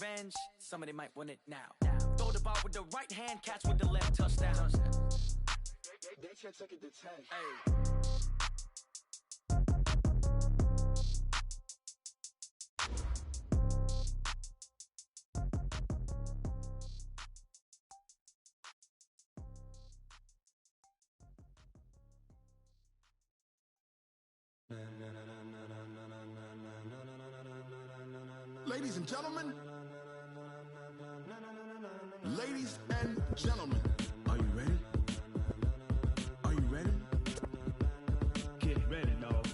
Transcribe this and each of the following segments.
revenge, somebody might want it now. Throw the ball with the right hand, catch with the left, touchdown. They can't take it to 10. Hey. Ladies and gentlemen, ladies and gentlemen, are you ready? Are you ready? Get ready, dog.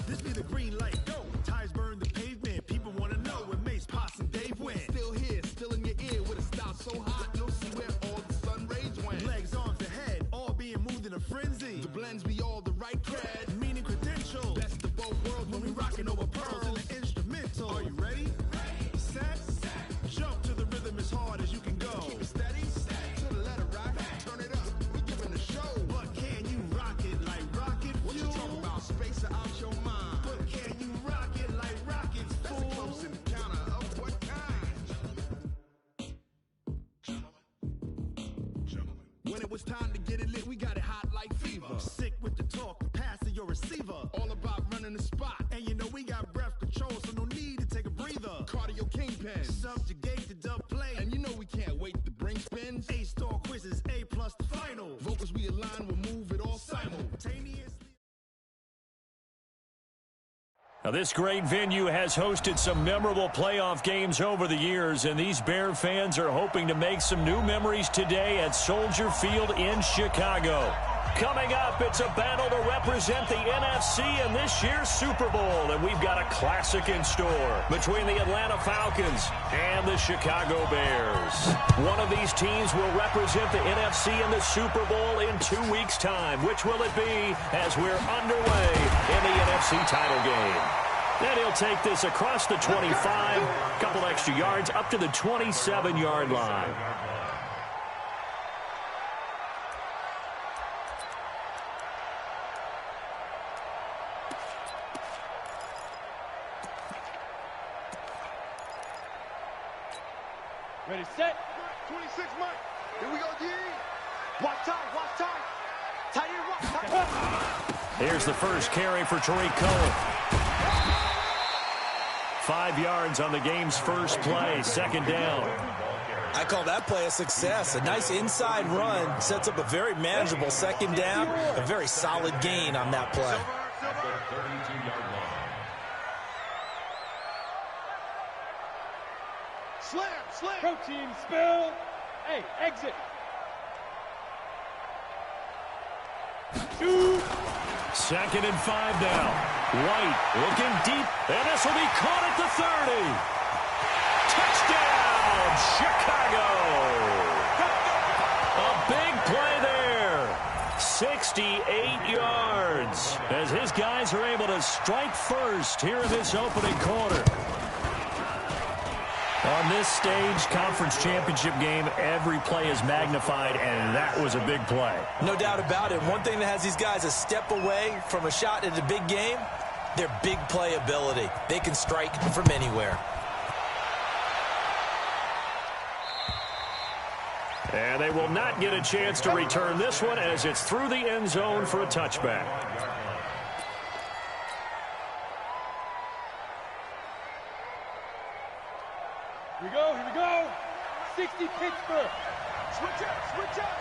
This be the green light, go. Tires burn the pavement. People wanna know when Mace, Potts, and Dave went. Still here, still in your ear with a style so hot, you'll see where all the sun rays went. Legs, arms, and head, all being moved in a frenzy. The blends be all the right cred, meaning credentials. Best of both worlds when we rockin' over pearls in the instrumental. Are you ready? Set, jump to the rhythm as hard as you can go. Keep it steady, to the letter right. Turn it up, we giving a show. But can you rock it like rocket fuel? What you talking about? Space out your mind. But can you rock it like rockets, fool? That's a close encounter of what kind? Gentlemen. When it was time to get it lit, we got it hot like fever. Sick with the talk, pass to your receiver. All about running the spot. And you know we got breath control, so no need to take a breather. Cardio kingpin, subjugate the dub play. And you know we can't wait to bring spins. A-star quizzes, A+ the final. Vocals we align, we'll move it all simultaneously. Now, this great venue has hosted some memorable playoff games over the years, and these Bear fans are hoping to make some new memories today at Soldier Field in Chicago. Coming up, it's a battle to represent the NFC in this year's Super Bowl, and we've got a classic in store between the Atlanta Falcons and the Chicago Bears. One of these teams will represent the NFC in the Super Bowl in 2 weeks' time. Which will it be as we're underway in the NFC title game? And he'll take this across the 25, couple extra yards up to the 27-yard line. Ready, set. 26 Mike. Here we go, D. Watch time, watch time. Tight end, watch time. Here's the first carry for Tariq Cohen. 5 yards on the game's first play, second down. I call that play a success. A nice inside run sets up a very manageable second down, a very solid gain on that play. Slam, slam. Protein spill. Hey, exit. Shoot. 2nd and 5 now. White looking deep, and this will be caught at the 30. Touchdown, Chicago. A big play there. 68 yards as his guys are able to strike first here in this opening quarter. On this stage, conference championship game, every play is magnified, and that was a big play. No doubt about it. One thing that has these guys a step away from a shot at a big game, their big play ability. They can strike from anywhere. And they will not get a chance to return this one as it's through the end zone for a touchback. Here we go, here we go. 60 Pittsburgh. Switch up, switch up.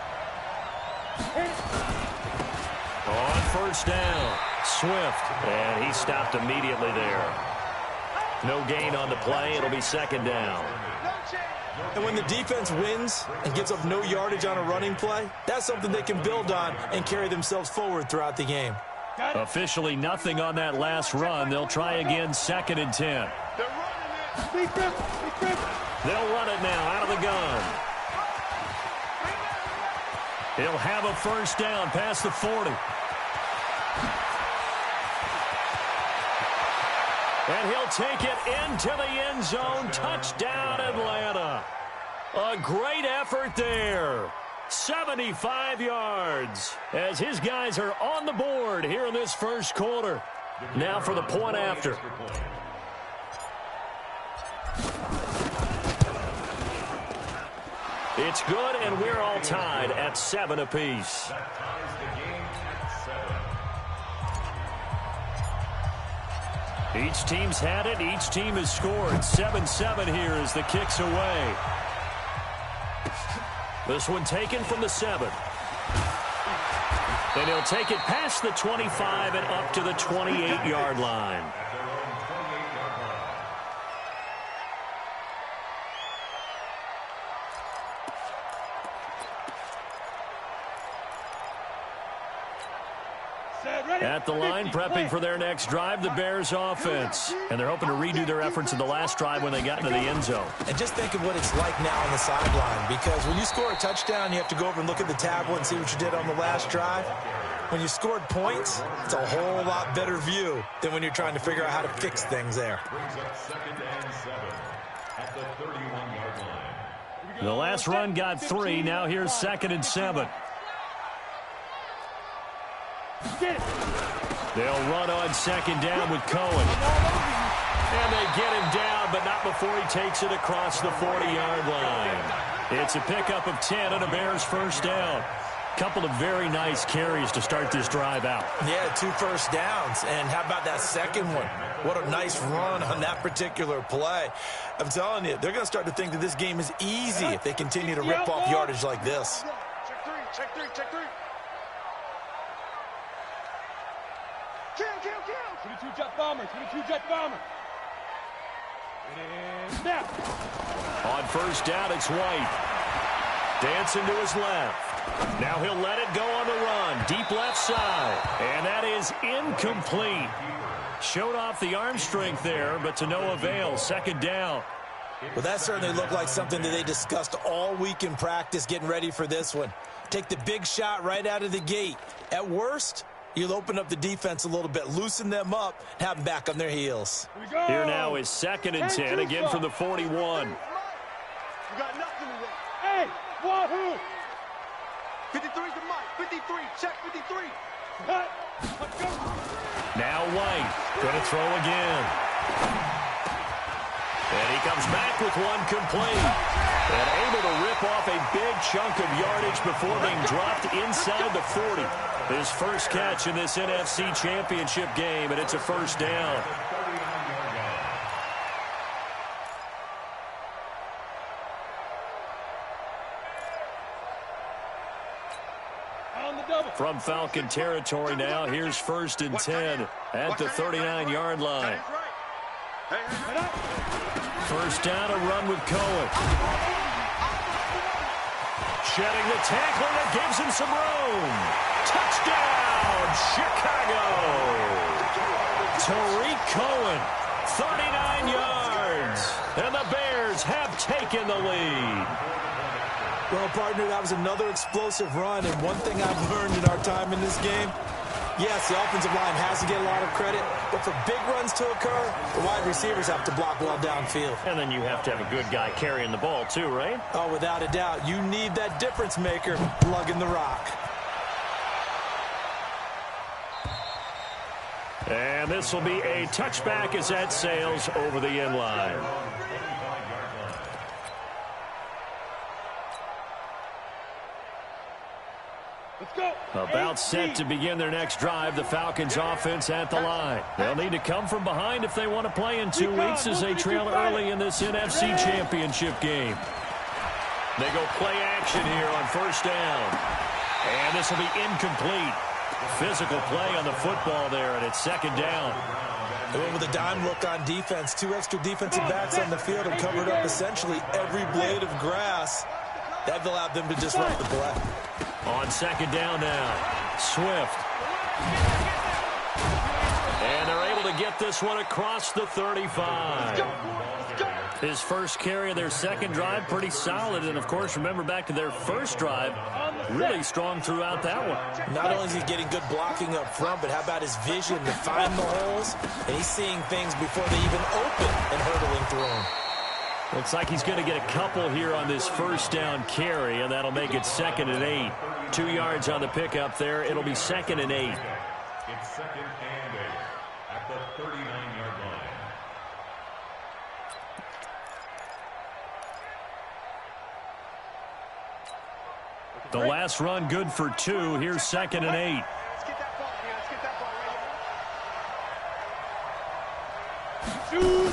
On first down, Swift, and he stopped immediately there. No gain on the play. It'll be second down. And when the defense wins and gives up no yardage on a running play, that's something they can build on and carry themselves forward throughout the game. Officially nothing on that last run. They'll try again, 2nd and 10. They'll run it now out of the gun. He'll have a first down past the 40. And he'll take it into the end zone. Touchdown, Atlanta. A great effort there. 75 yards as his guys are on the board here in this first quarter. Now for the point after. It's good, and we're all tied at 7 apiece. Each team's had it. Each team has scored. 7-7 here as the kick's away. This one taken from the 7. And he'll take it past the 25 and up to the 28-yard line. At the line, prepping for their next drive, the Bears offense. And they're hoping to redo their efforts in the last drive when they got into the end zone. And just think of what it's like now on the sideline, because when you score a touchdown, you have to go over and look at the tablet and see what you did on the last drive. When you scored points, it's a whole lot better view than when you're trying to figure out how to fix things there. The last run got 3. Now here's 2nd and 7. They'll run on 2nd down with Cohen. And they get him down, but not before he takes it across the 40-yard line. It's a pickup of 10 and a Bears first down. Couple of very nice carries to start this drive out. Yeah, 2 first downs. And how about that second one? What a nice run on that particular play. I'm telling you, they're going to start to think that this game is easy if they continue to rip off yardage like this. Check 3, check 3, check 3. Kill. 22 jet bomber, 22 jet bomber. It is now. On first down, it's White. Dancing to his left. Now he'll let it go on the run. Deep left side. And that is incomplete. Showed off the arm strength there, but to no avail. 2nd down. Well, that certainly looked like something that they discussed all week in practice getting ready for this one. Take the big shot right out of the gate. At worst, you'll open up the defense a little bit, loosen them up, and have them back on their heels. Here now is 2nd and 10, again from the 41. You got nothing to do. Hey, wahoo! 53's the mic. 53, check 53. Let's go. Now White, going to throw again. And he comes back with one complete. And able to rip off a big chunk of yardage before being dropped inside the 40. His first catch in this NFC Championship game, and it's a first down. From Falcon territory now, here's 1st and 10 at the 39-yard line. First down, a run with Cohen. Shedding the tackle, that gives him some room. Touchdown, Chicago. Tariq Cohen, 39 yards. And the Bears have taken the lead. Well, partner, that was another explosive run, and one thing I've learned in our time in this game, yes, the offensive line has to get a lot of credit, but for big runs to occur, the wide receivers have to block well downfield. And then you have to have a good guy carrying the ball too, right? Oh, without a doubt. You need that difference maker lugging the rock. And this will be a touchback as that sails over the end line. About set to begin their next drive, the Falcons offense at the line. They'll need to come from behind if they want to play in 2 weeks as they trail early in this NFC Championship game. They go play action here on first down. And this will be incomplete. Physical play on the football there, and it's 2nd down. They went with a dime look on defense. 2 extra defensive backs on the field and covered up essentially every blade of grass. That allowed them to disrupt the play. On 2nd down now, Swift. And they're able to to get this one across the 35. His first carry of their second drive, pretty solid. And, of course, remember back to their first drive, really strong throughout that one. Not only is he getting good blocking up front, but how about his vision to find the holes? And he's seeing things before they even open and hurdling through them. Looks like he's going to get a couple here on this first down carry, and that'll make it 2nd and 8. 2 yards on the pickup there. It'll be 2nd and 8. It's 2nd and 8 at the 39-yard line. The last run good for 2. Here's 2nd and 8. Let's get that ball, man. Let's get that ball right here.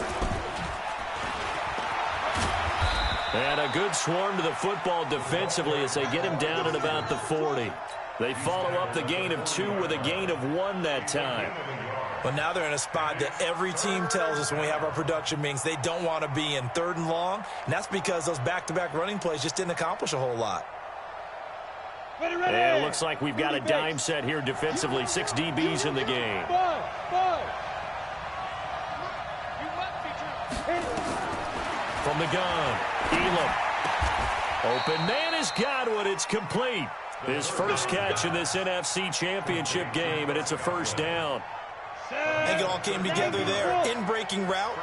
And a good swarm to the football defensively as they get him down at about the 40. They follow up the gain of 2 with a gain of 1 that time. But now they're in a spot that every team tells us when we have our production meetings they don't want to be in, 3rd and long. And that's because those back-to-back running plays just didn't accomplish a whole lot. And it looks like we've got a dime set here defensively. 6 DBs in the game. From the gun, Elam. Open man is Godwin. It's complete. His first catch in this NFC Championship game, and it's a first down. I think it all came together there. In-breaking route,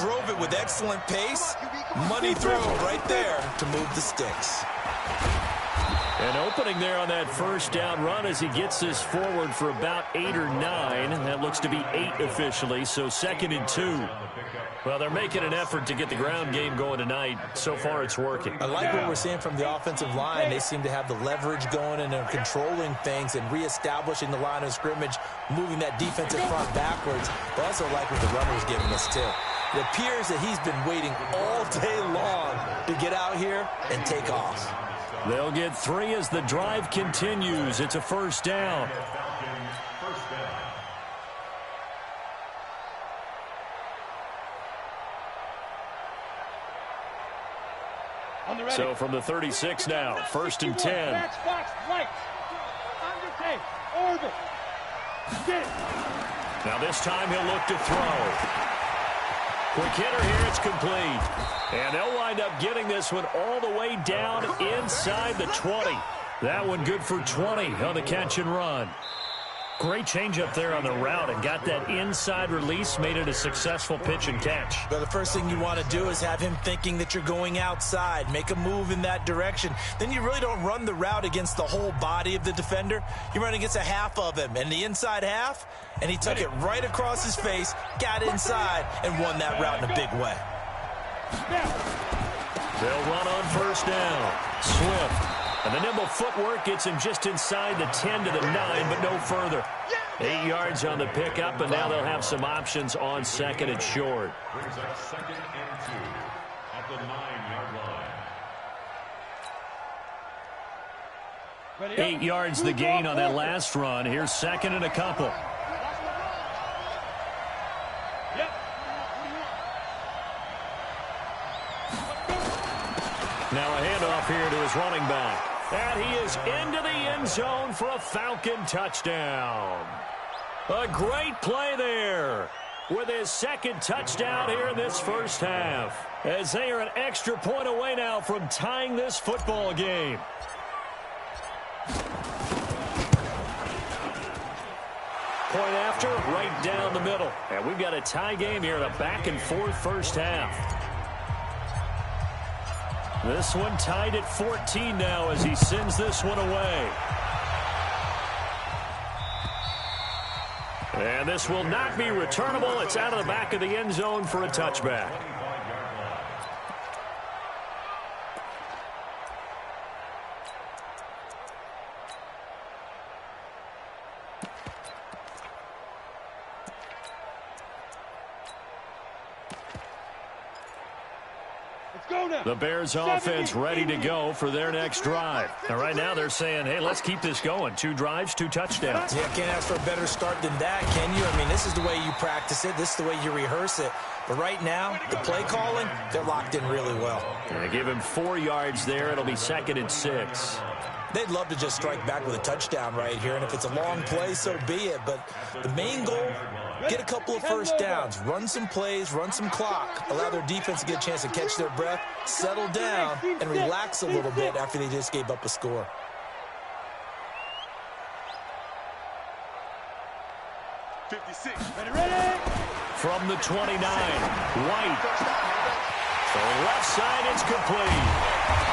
drove it with excellent pace. Money throw right there to move the sticks. And opening there on that first down run as he gets this forward for about 8 or 9. That looks to be 8 officially, so 2nd and 2. Well, they're making an effort to get the ground game going tonight. So far, it's working. I like what we're seeing from the offensive line. They seem to have the leverage going, and they're controlling things and reestablishing the line of scrimmage, moving that defensive front backwards. But also like what the runner's giving us, too. It appears that he's been waiting all day long to get out here and take off. They'll get 3 as the drive continues. It's a first down. So from the 36 now, 1st and 10. Now this time he'll look to throw. Quick hitter here, it's complete. And they'll wind up getting this one all the way down inside the 20. That one good for 20 on the catch and run. Great change up there on the route and got that inside release, made it a successful pitch and catch. But the first thing you want to do is have him thinking that you're going outside, make a move in that direction. Then you really don't run the route against the whole body of the defender. You run against a half of him, and the inside half, and he took it right across his face, got inside, and won that route in a big way. They'll run on first down. Swift. And the nimble footwork gets him just inside the 10 to the 9, but no further. 8 yards on the pickup, and now they'll have some options on 2nd and short. Brings up 2nd and 2 at the 9-yard line. 8 yards the gain on that last run. Here's 2nd and a couple. Now a handoff here to his running back. And he is into the end zone for a Falcon touchdown. A great play there with his 2nd touchdown here in this first half, as they are an extra point away now from tying this football game. Point after, right down the middle. And we've got a tie game here in a back-and-forth first half. This one tied at 14 now as he sends this one away. And this will not be returnable. It's out of the back of the end zone for a touchback. The Bears offense ready to go for their next drive. And right now they're saying, hey, let's keep this going. 2 drives, 2 touchdowns. Yeah, can't ask for a better start than that, can you? I mean, this is the way you practice it. This is the way you rehearse it. But right now, the play calling, they're locked in really well. And they give him 4 yards there. It'll be 2nd and 6. They'd love to just strike back with a touchdown right here, and if it's a long play, so be it. But the main goal, get a couple of first downs, run some plays, run some clock, allow their defense to get a chance to catch their breath, settle down, and relax a little bit after they just gave up a score. Ready? From the 29, White. So left side, it's complete.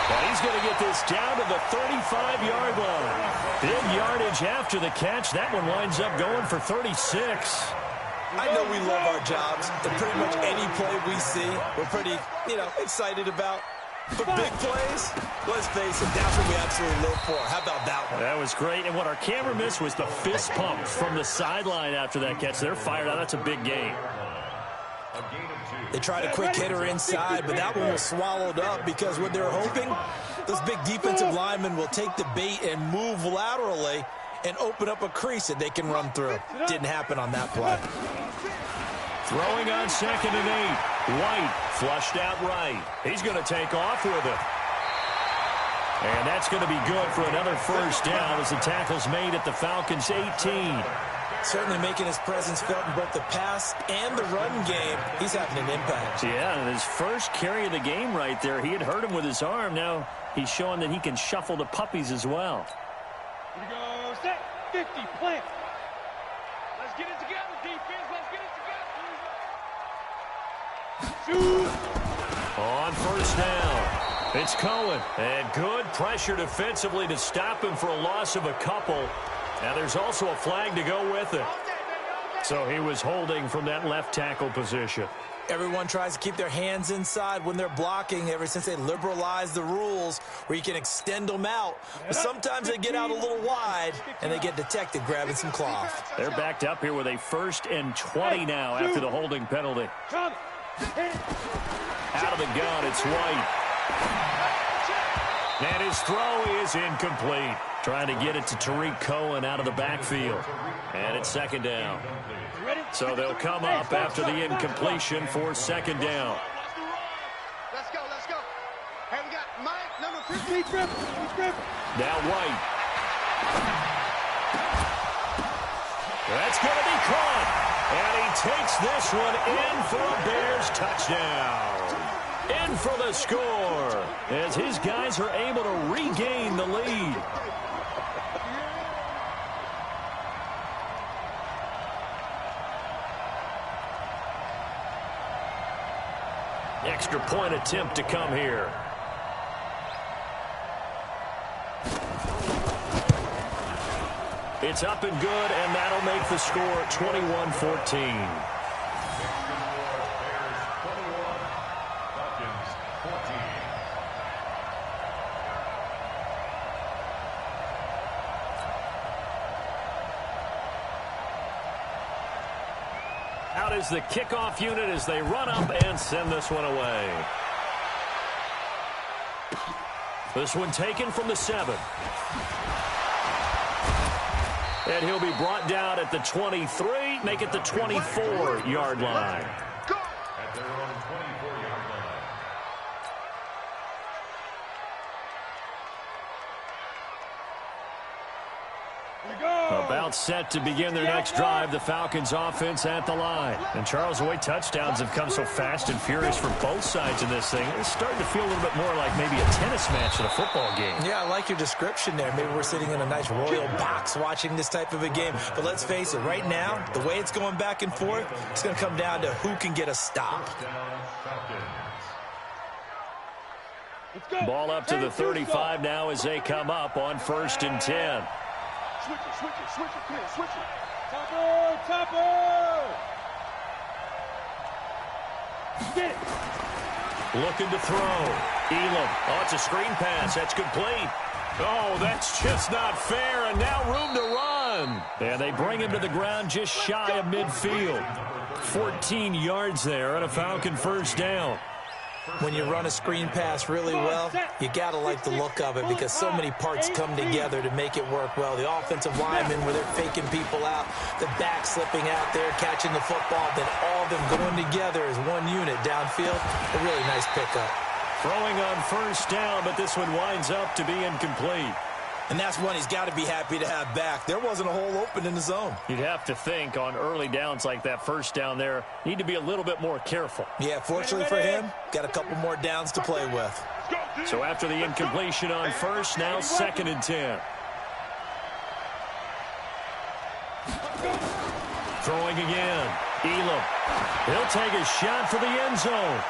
But he's going to get this down to the 35-yard line. Big yardage after the catch. That one winds up going for 36. I know we love our jobs, and pretty much any play we see, we're pretty, excited about. But big plays, let's face it, that's what we absolutely live for. How about that one? That was great. And what our camera missed was the fist pump from the sideline after that catch. They're fired out. That's a big game. They tried a quick hitter inside, but that one was swallowed up because what they're hoping, those big defensive linemen will take the bait and move laterally and open up a crease that they can run through. Didn't happen on that play. Throwing on 2nd and 8. White flushed out right. He's going to take off with it. And that's going to be good for another first down as the tackle's made at the Falcons' 18. Certainly making his presence felt in both the pass and the run game. He's having an impact. Yeah, and his first carry of the game right there, he had hurt him with his arm. Now he's showing that he can shuffle the puppies as well. Here we go. Set. 50. Plant. Let's get it together, defense. Let's get it together. Shoot. On first down, it's Cohen. And good pressure defensively to stop him for a loss of a couple. Now there's also a flag to go with it. So he was holding from that left tackle position. Everyone tries to keep their hands inside when they're blocking ever since they liberalized the rules where you can extend them out. But sometimes they get out a little wide and they get detected grabbing some cloth. They're backed up here with a 1st and 20 now after the holding penalty. Out of the gun, it's White. And his throw is incomplete. Trying to get it to Tariq Cohen out of the backfield. And it's 2nd down. So they'll come up after the incompletion for 2nd down. Let's go. Hey, we got Mike, number 50. Now White. That's going to be caught. And he takes this one in for a Bears touchdown. In for the score as his guys are able to regain the lead. Extra point attempt to come here. It's up and good, and that'll make the score 21-14. Out is the kickoff unit as they run up and send this one away. This one taken from the 7. And he'll be brought down at the 23, make it the 24-yard line. At their own 24-yard line. About set to begin their next drive, the Falcons offense at the line. And Charles, the way touchdowns have come so fast and furious for both sides in this thing, it's starting to feel a little bit more like maybe a tennis match in a football game. Yeah, I like your description there. Maybe we're sitting in a nice royal box watching this type of a game. But let's face it, right now, the way it's going back and forth, it's going to come down to who can get a stop. Ball up to the 35 now as they come up on 1st and 10. Switch it, come here, switch it. Topper! Get it. Looking to throw. Elam. Oh, it's a screen pass. That's complete. Oh, that's just not fair, and now room to run. And they bring him to the ground just shy of midfield. 14 yards there on a Falcon first down. When you run a screen pass really well, you got to like the look of it because so many parts come together to make it work well. The offensive linemen where they're faking people out, the back slipping out there, catching the football, then all of them going together as one unit downfield. A really nice pickup. Throwing on first down, but this one winds up to be incomplete. And that's one he's got to be happy to have back. There wasn't a hole open in the zone. You'd have to think on early downs like that first down there, need to be a little bit more careful. Yeah, fortunately for him, got a couple more downs to play with. So after the incompletion on first, now 2nd and 10. Throwing again. Elam. He'll take a shot for the end zone.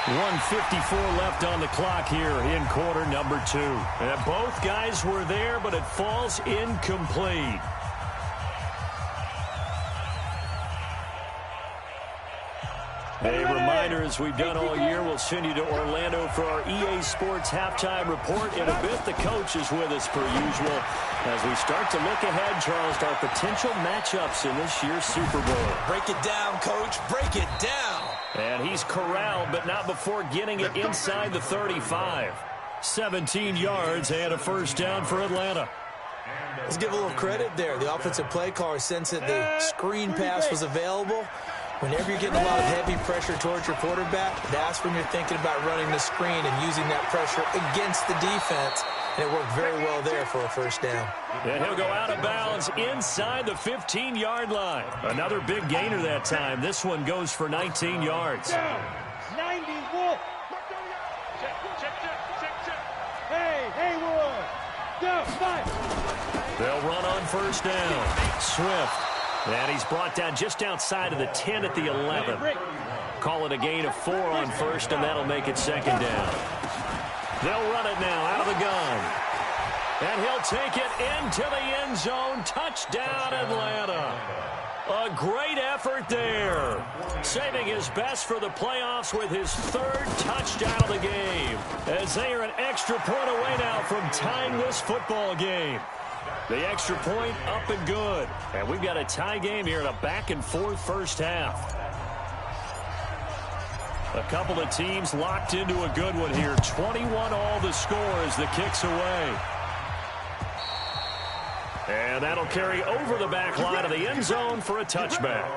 1:54 left on the clock here in quarter number 2. And both guys were there, but it falls incomplete. A reminder, as we've done all year, we'll send you to Orlando for our EA Sports halftime report. In a bit, the coach is with us per usual as we start to look ahead, Charles, to our potential matchups in this year's Super Bowl. Break it down, Coach. Break it down. And he's corralled, but not before getting it inside the 35. 17 yards and a first down for Atlanta. Let's give a little credit there. The offensive play caller sensed that the screen pass was available. Whenever you're getting a lot of heavy pressure towards your quarterback, that's when you're thinking about running the screen and using that pressure against the defense. And it worked very well there for a first down. And he'll go out of bounds inside the 15-yard line. Another big gainer that time. This one goes for 19 yards. 90, Wolf. Hey, Haywood. Down, 5. They'll run on first down. Swift. And he's brought down just outside of the 10 at the 11. Call it a gain of 4 on first, and that'll make it 2nd down. They'll run it now out of the gun. And he'll take it into the end zone. Touchdown, Atlanta. A great effort there. Saving his best for the playoffs with his 3rd touchdown of the game. As they are an extra point away now from tying this football game. The extra point up and good. And we've got a tie game here in a back-and-forth first half. A couple of teams locked into a good one here. 21 all the score as the kick's away. And that'll carry over the back line of the end zone for a touchback.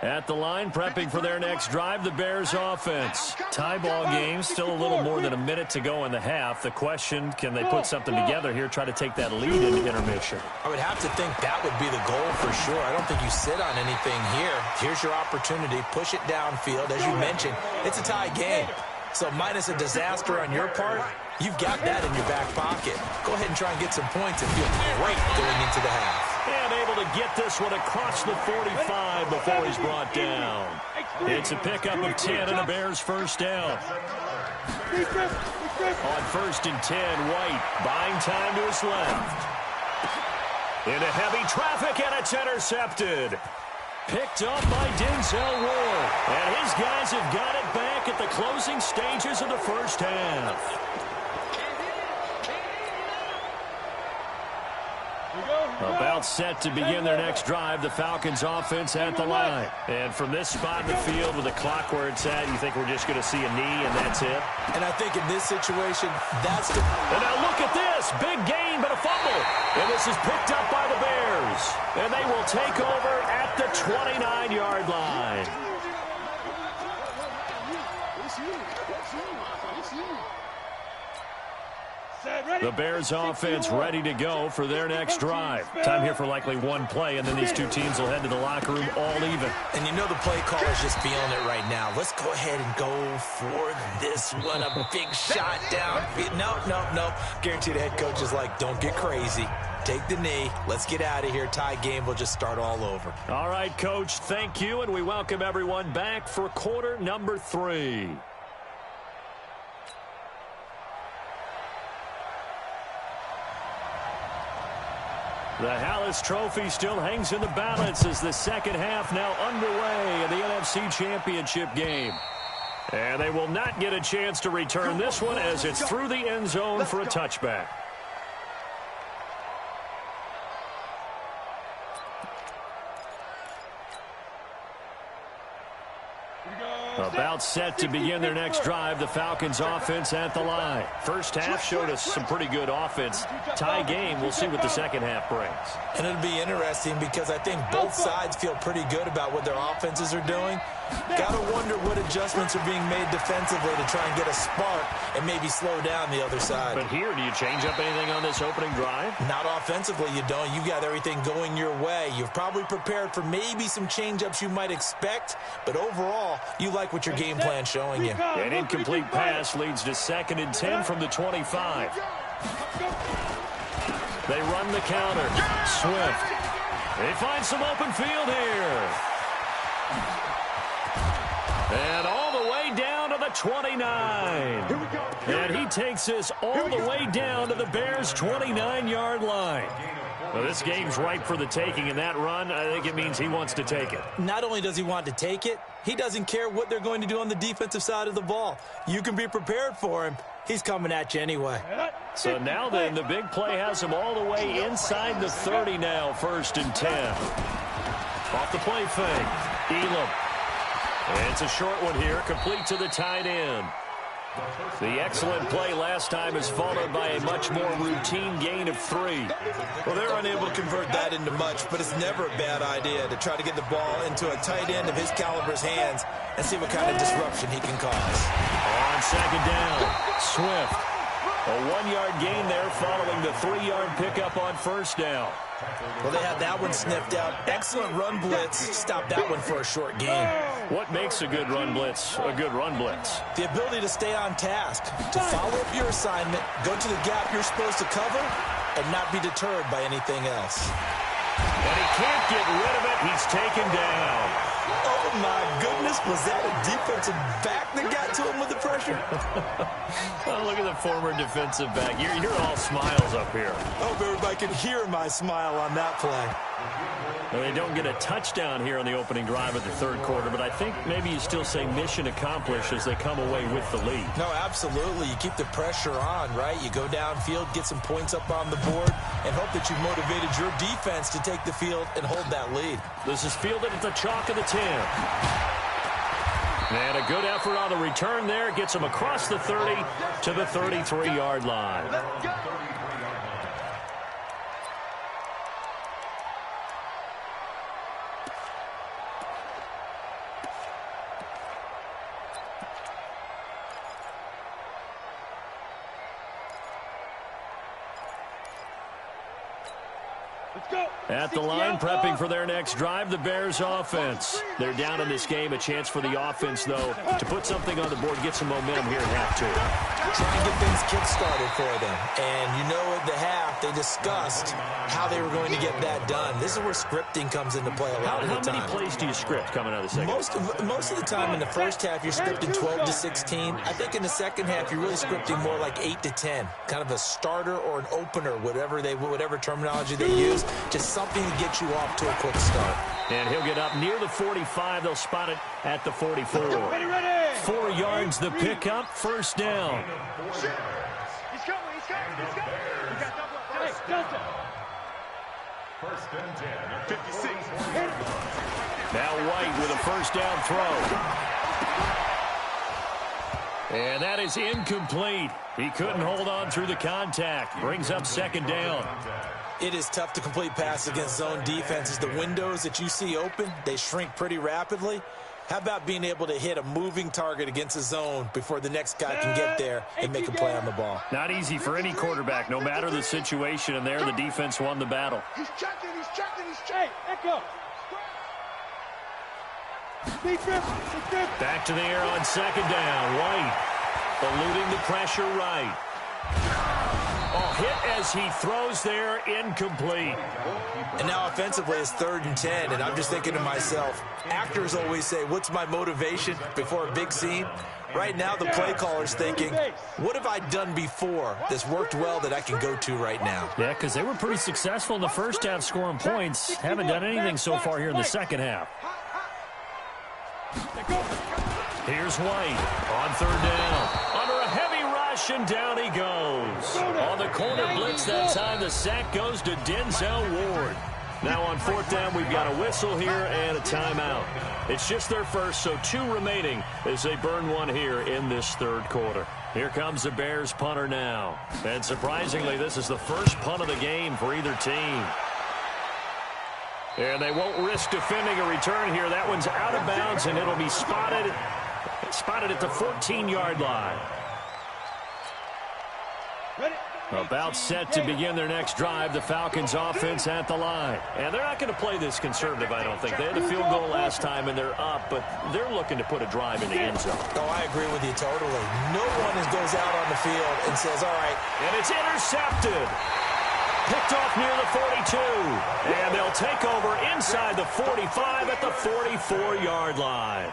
At the line, prepping for their next drive, the Bears offense. Tie ball game, still a little more than a minute to go in the half. The question, can they put something together here, try to take that lead into intermission? I would have to think that would be the goal for sure. I don't think you sit on anything here. Here's your opportunity. Push it downfield. As you mentioned, it's a tie game. So minus a disaster on your part, you've got that in your back pocket. Go ahead and try and get some points and feel great going into the half. And able to get this one across the 45 before he's brought down. It's a pickup of 10 and a Bears first down. On 1st and 10, White buying time to his left. Into heavy traffic, and it's intercepted. Picked up by Denzel Ward. And his guys have got it back at the closing stages of the first half. About set to begin their next drive, the Falcons offense at the line. And from this spot in the field with the clock where it's at, you think we're just going to see a knee and that's it? And I think in this situation, that's the... And now look at this. Big gain, but a fumble. And this is picked up by the Bears. And they will take over at the 29-yard line. The Bears offense ready to go for their next drive. Time here for likely one play, and then these two teams will head to the locker room all even. And you know the play caller's just feeling it right now. Let's go ahead and go for this one. A big shot down. No. Guaranteed the head coach is like, don't get crazy. Take the knee. Let's get out of here. Tie game will just start all over. All right, Coach, thank you, and we welcome everyone back for quarter number 3. The Hallis Trophy still hangs in the balance as the second half now underway in the NFC Championship game. And they will not get a chance to return this one as it's through the end zone for a touchback. About set to begin their next drive, the Falcons offense at the line. First half showed us some pretty good offense. Tie game, we'll see what the second half brings. And it'll be interesting because I think both sides feel pretty good about what their offenses are doing. Got to wonder what adjustments are being made defensively to try and get a spark and maybe slow down the other side. But here, do you change up anything on this opening drive? Not offensively, you don't. You got everything going your way. You've probably prepared for maybe some change-ups you might expect, but overall, you like what your game plan's showing you. An incomplete pass leads to 2nd and 10 from the 25. They run the counter. Swift. They find some open field here. And all the way down to the 29. And he takes this all the way down to the Bears' 29-yard line. Well, this game's ripe for the taking, and that run, I think it means he wants to take it. Not only does he want to take it, he doesn't care what they're going to do on the defensive side of the ball. You can be prepared for him. He's coming at you anyway. So now then, the big play has him all the way inside the 30 now, 1st and 10. Off the play fake. Elam. And it's a short one here, complete to the tight end. The excellent play last time is followed by a much more routine gain of 3. Well, they're unable to convert that into much, but it's never a bad idea to try to get the ball into a tight end of his caliber's hands and see what kind of disruption he can cause. On 2nd down, Swift. A 1-yard gain there following the 3-yard pickup on 1st down. Well, they have that one sniffed out. Excellent run blitz. Stop that one for a short gain. What makes a good run blitz a good run blitz? The ability to stay on task, to follow up your assignment, go to the gap you're supposed to cover, and not be deterred by anything else. And he can't get rid of it. He's taken down. Oh, my goodness. Was that a defensive back that got to him with the pressure? Oh, look at the former defensive back. You're all smiles up here. I hope everybody can hear my smile on that play. Well, they don't get a touchdown here in the opening drive of the 3rd quarter, but I think maybe you still say mission accomplished as they come away with the lead. No, absolutely. You keep the pressure on, right? You go downfield, get some points up on the board, and hope that you've motivated your defense to take the field and hold that lead. This is fielded at the chalk of the 10. And a good effort on the return there. Gets him across the 30 to the 33-yard line. At the line, prepping for their next drive, the Bears offense. They're down in this game. A chance for the offense, though, to put something on the board, get some momentum here at half 2. Try and get things kick-started for them. And you know at the half, they discussed how they were going to get that done. This is where scripting comes into play a lot of the time. How many plays do you script coming out of the second? Most of the time in the first half, you're scripting 12 to 16. I think in the second half, you're really scripting more like 8 to 10. Kind of a starter or an opener, whatever terminology they use. Just something to get you off to a quick start. And he'll get up near the 45. They'll spot it at the 44. 4 yards the pickup, 1st down. He's coming. He's coming. We got double. Hey, Delta. 1st and 10. 56. Now White with a 1st down throw. And that is incomplete. He couldn't hold on through the contact. Brings up 2nd down. It is tough to complete passes against zone defenses. The windows that you see open, they shrink pretty rapidly. How about being able to hit a moving target against a zone before the next guy can get there and make a play on the ball? Not easy for any quarterback, no matter the situation, and there the defense won the battle. He's checking. Hey, Echo. Back to the air on 2nd down. White eluding the pressure right. Oh, hit as he throws there, incomplete. And now offensively it's 3rd and 10, and I'm just thinking to myself, actors always say, what's my motivation before a big scene? Right now the play caller's thinking, what have I done before that's worked well that I can go to right now? Yeah, because they were pretty successful in the first half scoring points. Haven't done anything so far here in the second half. Here's White on 3rd down. Under a heavy rush, and down he goes. On the corner blitz that time, the sack goes to Denzel Ward. Now on fourth down, we've got a whistle here and a timeout. It's just their first, so 2 remaining as they burn one here in this third quarter. Here comes the Bears punter now. And surprisingly, this is the first punt of the game for either team. And they won't risk defending a return here. That one's out of bounds, and it'll be spotted at the 14-yard line. About set to begin their next drive, the Falcons offense at the line. And they're not going to play this conservative, I don't think. They had a field goal last time, and they're up, but they're looking to put a drive in the end zone. Oh, I agree with you totally. No one goes out on the field and says, all right. And it's intercepted. Picked off near the 42. And they'll take over inside the 45 at the 44-yard line.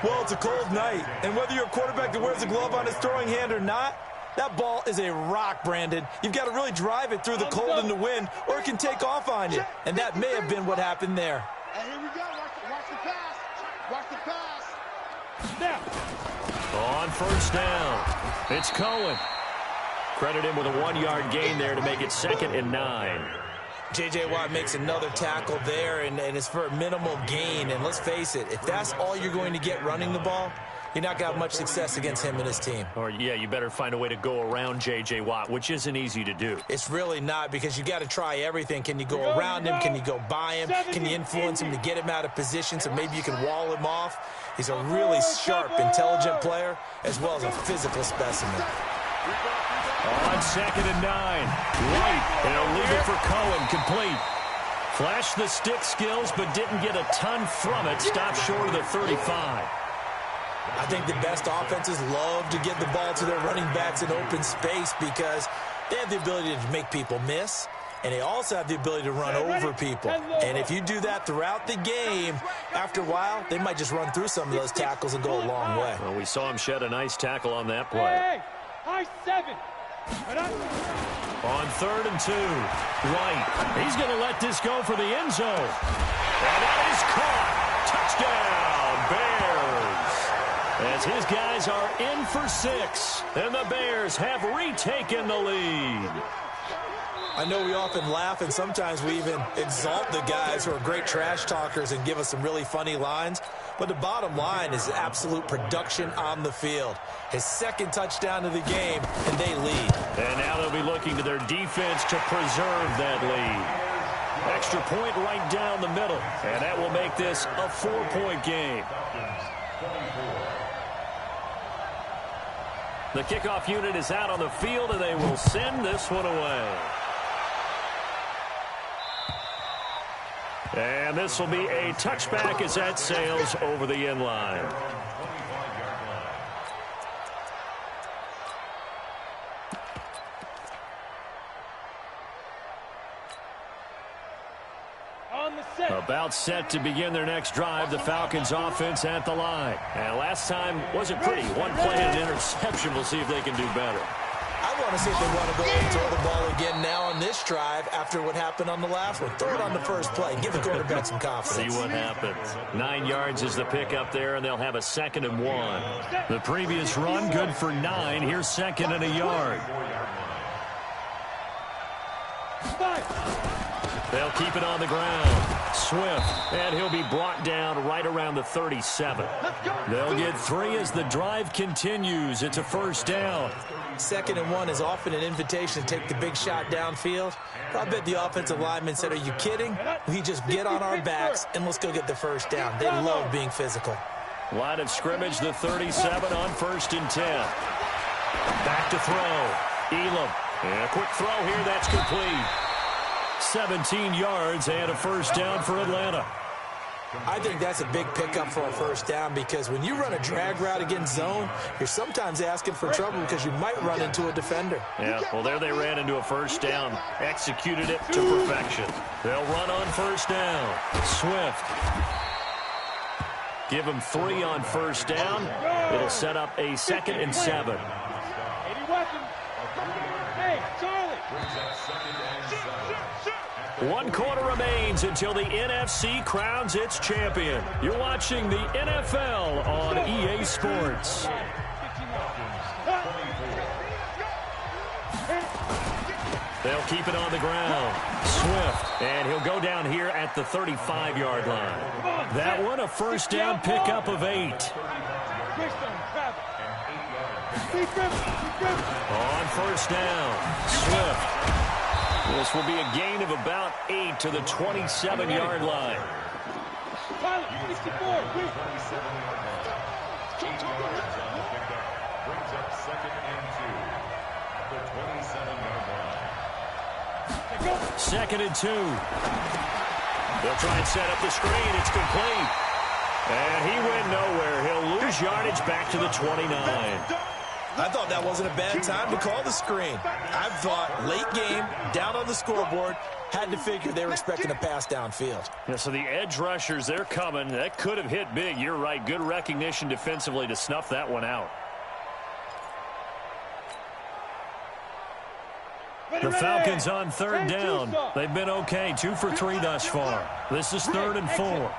Well, it's a cold night, and whether you're a quarterback that wears a glove on his throwing hand or not, that ball is a rock, Brandon. You've got to really drive it through the cold and the wind, or it can take off on you. And that may have been what happened there. And here we go. Watch the pass. Watch the pass. Now. On first down, it's Cohen. Credit him with a 1-yard gain there to make it 2nd and 9. J.J. Watt makes another tackle there, and it's for a minimal gain. And let's face it, if that's all you're going to get running the ball, you're not going to have much success against him and his team. Or, yeah, you better find a way to go around J.J. Watt, which isn't easy to do. It's really not, because you got to try everything. Can you go around him? Can you go by him? Can you influence him to get him out of position so maybe you can wall him off? He's a really sharp, intelligent player, as well as a physical specimen. On 2nd and 9, White, and he'll leave it for Cohen, complete. Flashed the stick skills, but didn't get a ton from it. Stopped short of the 35. I think the best offenses love to get the ball to their running backs in open space because they have the ability to make people miss, and they also have the ability to run over people. And if you do that throughout the game, after a while, they might just run through some of those tackles and go a long way. Well, we saw him shed a nice tackle on that play. High 7. On 3rd and 2, White. He's going to let this go for the end zone. And that is caught. Touchdown, Bears. As his guys are in for 6, and the Bears have retaken the lead. I know we often laugh, and sometimes we even exalt the guys who are great trash talkers and give us some really funny lines. But the bottom line is absolute production on the field. His 2nd touchdown of the game, and they lead. And now they'll be looking to their defense to preserve that lead. Extra point right down the middle, and that will make this a 4-point game. The kickoff unit is out on the field, and they will send this one away. And this will be a touchback as that sails over the end line. About set to begin their next drive, the Falcons offense at the line. And last time wasn't pretty. One play and an interception. We'll see if they can do better. I want to see if they want to go and throw the ball again now on this drive after what happened on the last one. Throw it on the first play. Give the quarterback some confidence. See what happens. 9 yards is the pickup there, and they'll have a 2nd and 1. The previous run, good for 9. Here's 2nd and a yard. They'll keep it on the ground. Swift, and he'll be brought down right around the 37. They'll get 3 as the drive continues. It's a 1st down. 2nd and 1 is often an invitation to take the big shot downfield. I bet the offensive lineman said, are you kidding? We just get on our backs and let's go get the 1st down. They love being physical. Line of scrimmage, the 37 on 1st and 10. Back to throw. Elam. And a quick throw here. That's complete. 17 yards and a 1st down for Atlanta. I think that's a big pickup for a 1st down because when you run a drag route against zone, you're sometimes asking for trouble because you might run into a defender. Yeah, well, there they ran into a 1st down. Executed it to perfection. They'll run on 1st down. Swift. Give them 3 on 1st down. It'll set up a 2nd and 7. Hey, Charlie. 1 quarter remains until the NFC crowns its champion. You're watching the NFL on EA They'll keep it on the ground. Swift, and he'll go down here at the 35-yard line. That one, a first down pickup of 8. On first down, Swift. This will be a gain of about 8 to the 27-yard line. Brings up 2nd and 2 at the 27-yard line. 2nd and 2. They'll try and set up the screen. It's complete. And he went nowhere. He'll lose yardage back to the 29. I thought that wasn't a bad time to call the screen. I thought late game, down on the scoreboard, had to figure they were expecting a pass downfield. Yeah, so the edge rushers, they're coming. That could have hit big. You're right. Good recognition defensively to snuff that one out. The Falcons on 3rd down. They've been okay. 2 for 3 thus far. This is 3rd and 4.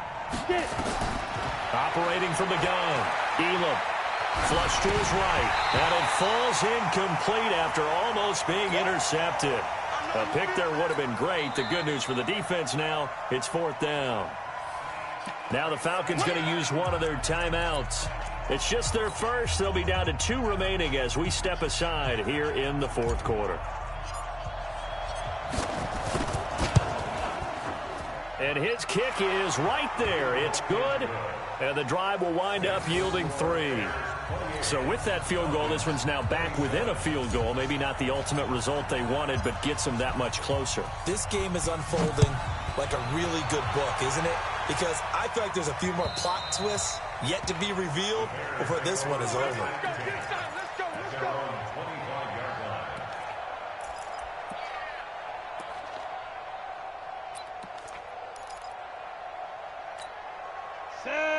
Operating from the gun. Elam. Flush to his right. And it falls incomplete after almost being intercepted. A pick there would have been great. The good news for the defense now, it's 4th down. Now the Falcons going to use one of their timeouts. It's just their first. They'll be down to 2 remaining as we step aside here in the 4th quarter. And his kick is right there. It's good. And the drive will wind up yielding 3. So with that field goal, this one's now back within a field goal. Maybe not the ultimate result they wanted, but gets them that much closer. This game is unfolding like a really good book, isn't it? Because I feel like there's a few more plot twists yet to be revealed before this one is over.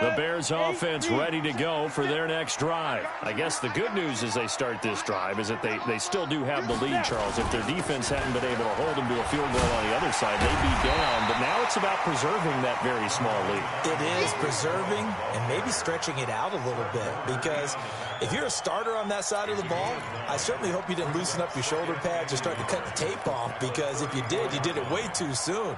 The Bears offense ready to go for their next drive. I guess the good news as they start this drive is that they still do have the lead, Charles. If their defense hadn't been able to hold them to a field goal on the other side, they'd be down. But now it's about preserving that very small lead. It is preserving and maybe stretching it out a little bit, because if you're a starter on that side of the ball, I certainly hope you didn't loosen up your shoulder pads or start to cut the tape off, because if you did it way too soon.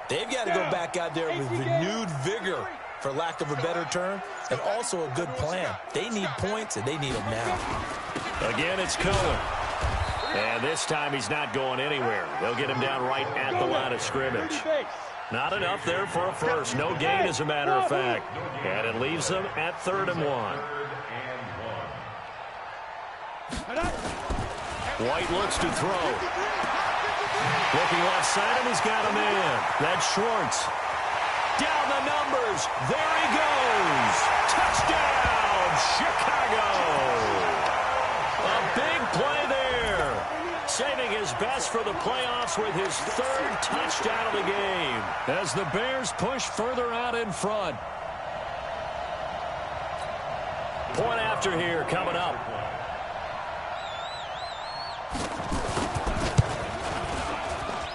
They've got to go back out there with renewed vigor, for lack of a better term, and also a good plan. They need points, and they need them now. Again, it's Cohen. And this time he's not going anywhere. They'll get him down right at the line of scrimmage. Not enough there for a first. No gain, as a matter of fact. And it leaves them at 3rd and 1. White looks to throw. Looking left side, and he's got him in. That's Schwartz. Down the numbers. There he goes. Touchdown, Chicago. A big play there. Saving his best for the playoffs with his 3rd touchdown of the game. As the Bears push further out in front. Point after here coming up.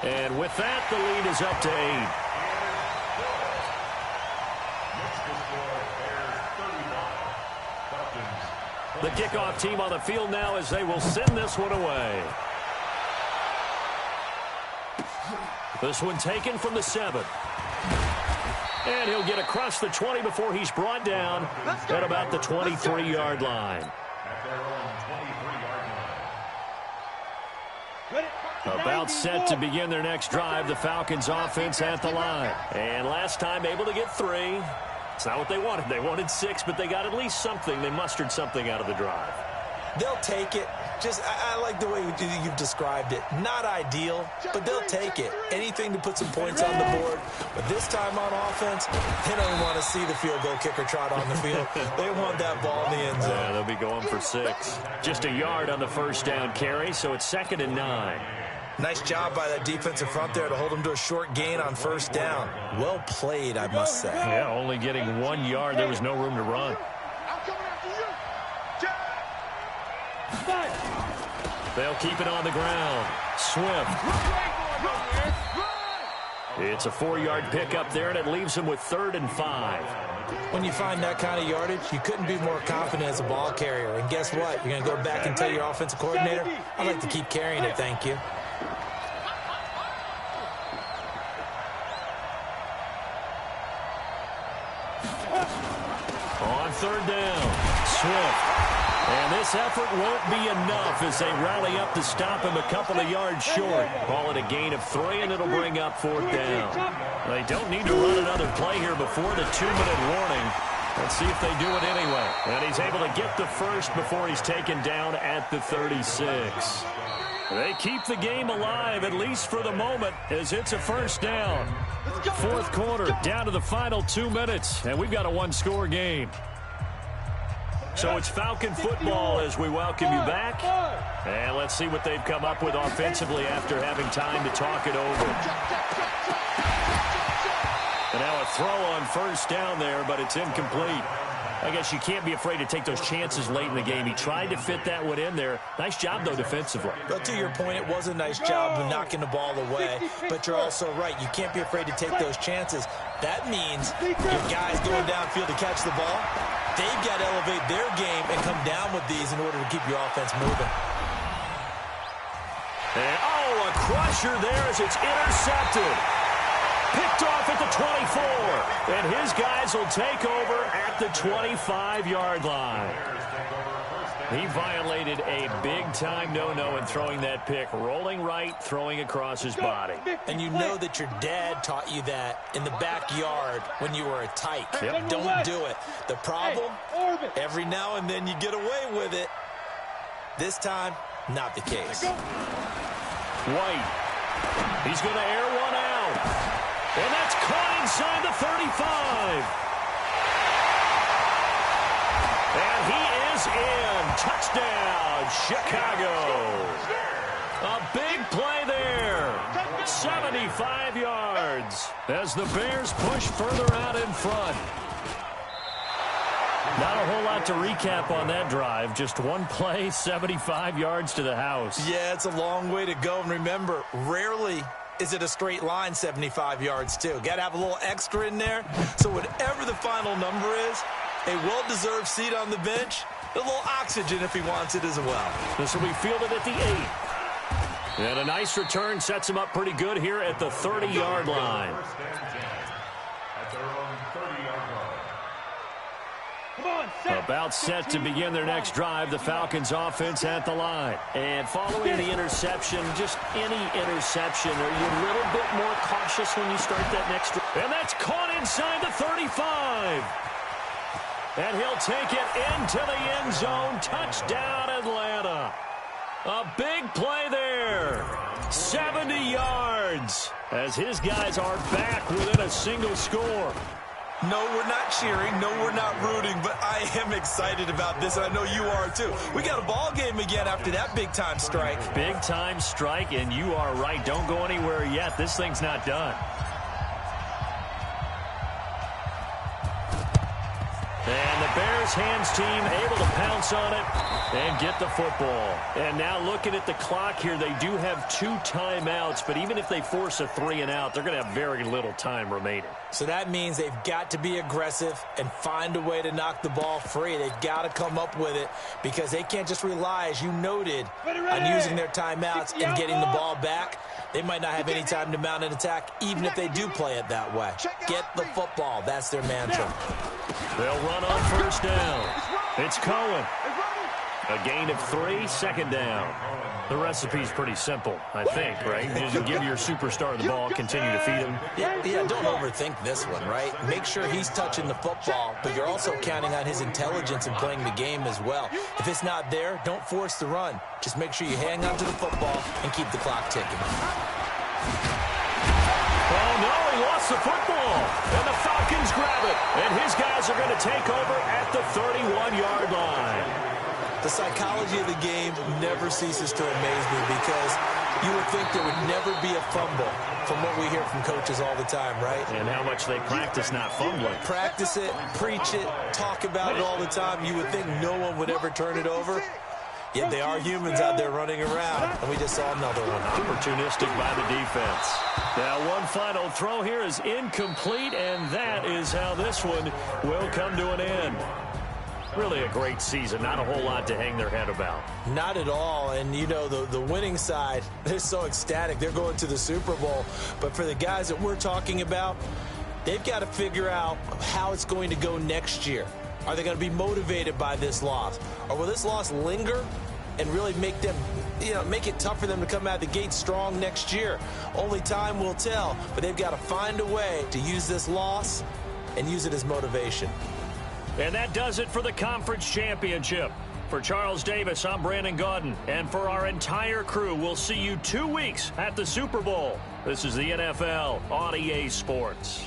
And with that, the lead is up to 8. The kickoff team on the field now as they will send this one away. This one taken from the 7. And he'll get across the 20 before he's brought down at about the 23-yard line. About set to begin their next drive, the Falcons offense at the line. And last time able to get 3. It's not what they wanted. They wanted 6, but they got at least something. They mustered something out of the drive. They'll take it. I like the way you've described it. Not ideal, but they'll take it. Anything to put some points on the board. But this time on offense, they don't want to see the field goal kicker trot on the field. They want that ball in the end zone. Yeah, they'll be going for 6. Just a yard on the first down carry, so it's 2nd and 9. Nice job by that defensive front there to hold them to a short gain on first down. Well played, I must say. Yeah, only getting 1 yard. There was no room to run. They'll keep it on the ground. Swift. It's a 4-yard pickup there, and it leaves them with 3rd and 5. When you find that kind of yardage, you couldn't be more confident as a ball carrier. And guess what? You're going to go back and tell your offensive coordinator, I'd like to keep carrying it, thank you. third down. Swift. And this effort won't be enough as they rally up to stop him a couple of yards short. Call it a gain of 3, and it'll bring up fourth down. They don't need to run another play here before the 2-minute warning. Let's see if they do it anyway. And he's able to get the first before he's taken down at the 36. They keep the game alive, at least for the moment, as it's a first down. Fourth quarter, down to the final 2 minutes, and we've got a one-score game. So it's Falcon football as we welcome you back. And let's see what they've come up with offensively after having time to talk it over. And now a throw on first down there, but it's incomplete. I guess you can't be afraid to take those chances late in the game. He tried to fit that one in there. Nice job, though, defensively. But to your point, it was a nice job of knocking the ball away. But you're also right. You can't be afraid to take those chances. That means your guys going downfield to catch the ball, they've got to elevate their game and come down with these in order to keep your offense moving. And, a crusher there as it's intercepted. Picked off at the 24. And his guys will take over at the 25-yard line. He violated a big-time no-no in throwing that pick. Rolling right, throwing across his body. And you know that your dad taught you that in the backyard when you were a tyke. Yep. Don't do it. The problem, every now and then you get away with it. This time, not the case. White. He's going to air one out. And that's caught inside the 35. And he is in. Touchdown, Chicago. A big play there. 75 yards as the Bears push further out in front. Not a whole lot to recap on that drive. Just one play, 75 yards to the house. Yeah, it's a long way to go. And remember, rarely is it a straight line 75 yards, too. Got to have a little extra in there. So whatever the final number is, a well-deserved seat on the bench, a little oxygen if he wants it as well. This will be fielded at the 8. And a nice return sets him up pretty good here at the 30-yard line. About set to begin their next drive, the Falcons offense at the line. And following the interception, just any interception, are you a little bit more cautious when you start that next drive? And that's caught inside the 35. And he'll take it into the end zone. Touchdown, Atlanta. A big play there. 70 yards as his guys are back within a single score. No, we're not cheering. No, we're not rooting. But I am excited about this, and I know you are too. We got a ball game again after that big-time strike. Big-time strike, and you are right. Don't go anywhere yet. This thing's not done. And the Bears hands team able to pounce on it and get the football. And now looking at the clock here, they do have 2 timeouts, but even if they force a 3-and-out, they're going to have very little time remaining. So that means they've got to be aggressive and find a way to knock the ball free. They've got to come up with it because they can't just rely, as you noted, on using their timeouts and getting the ball back. They might not have any time to mount an attack, even if they do play it that way. Get the football. That's their mantra. They'll run on first down. It's Cohen. A gain of 3, second down. The recipe's pretty simple, I think, right? Just give your superstar the ball, continue to feed him. Yeah, don't overthink this one, right? Make sure he's touching the football, but you're also counting on his intelligence in playing the game as well. If it's not there, don't force the run. Just make sure you hang on to the football and keep the clock ticking. Oh, no, he lost the football. And the Falcons grab it. And his guys are going to take over at the 31-yard line. The psychology of the game never ceases to amaze me because you would think there would never be a fumble from what we hear from coaches all the time, right? And how much they practice not fumbling. Practice it, preach it, talk about it all the time. You would think no one would ever turn it over. Yet they are humans out there running around, and we just saw another one. Opportunistic by the defense. Now one final throw here is incomplete, and that is how this one will come to an end. Really a great season. Not a whole lot to hang their head about. Not at all. And, you know, the winning side, they're so ecstatic. They're going to the Super Bowl. But for the guys that we're talking about, they've got to figure out how it's going to go next year. Are they going to be motivated by this loss? Or will this loss linger and really make them, make it tough for them to come out of the gate strong next year? Only time will tell, but they've got to find a way to use this loss and use it as motivation. And that does it for the conference championship. For Charles Davis, I'm Brandon Gaudin. And for our entire crew, we'll see you 2 weeks at the Super Bowl. This is the NFL on EA Sports.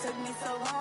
Took me so long.